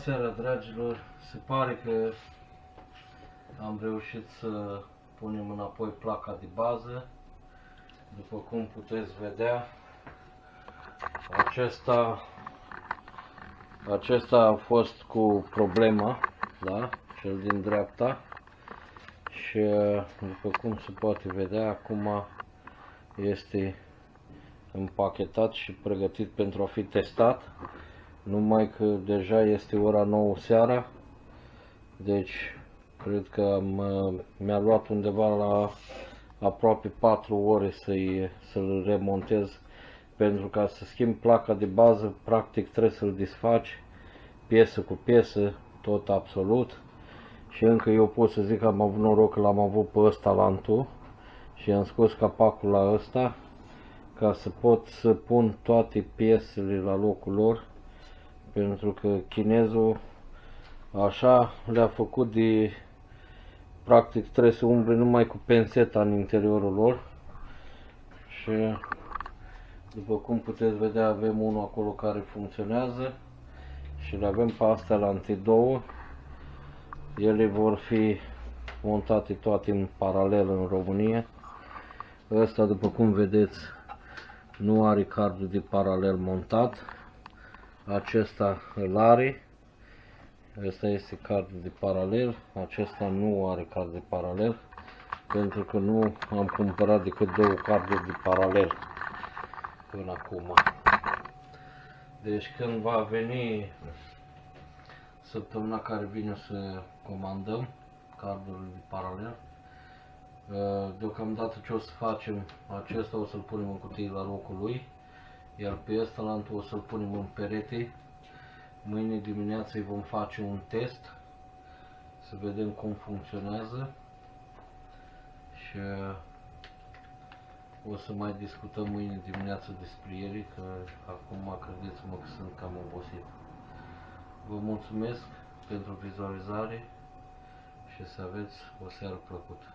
seara, dragilor! Se pare că am reușit să punem înapoi placa de bază. După cum puteți vedea, acesta a fost cu problema, da? Cel din dreapta. Și după cum se poate vedea, acum este împachetat și pregătit pentru a fi testat. Numai că deja este ora 9 seara, deci cred că mi-a luat undeva la aproape 4 ore să-l remontez, pentru ca să schimb placa de bază, practic trebuie să-l desfaci piesă cu piesă, tot absolut. Și încă eu pot să zic că am avut noroc că l-am avut pe ăsta lantul și am scos capacul la ăsta ca să pot să pun toate piesele la locul lor, pentru că chinezul așa le-a făcut de practic trebuie să umble numai cu penseta în interiorul lor. Și după cum puteți vedea, avem unul acolo care funcționează și le avem pe astea la întâi două. Ele vor fi montate toate în paralel în România. Ăsta, după cum vedeți, nu are cardul de paralel montat. Acesta îl are. Ăsta este cardul de paralel. Acesta nu are card de paralel, pentru că nu am cumpărat decât două carduri de paralel până acum. Deci când va veni săptămâna care vine să comandăm cardurile de paralel, deocamdată ce o să facem, acesta o să-l punem în cutie la locul lui, iar pe ăsta lantul o să-l punem în perete. Mâine dimineață îi vom face un test să vedem cum funcționează și o să mai discutăm mâine dimineață despre ele, că acum credeți-mă că sunt cam obosit. Vă mulțumesc pentru vizualizare și să aveți o seară plăcută.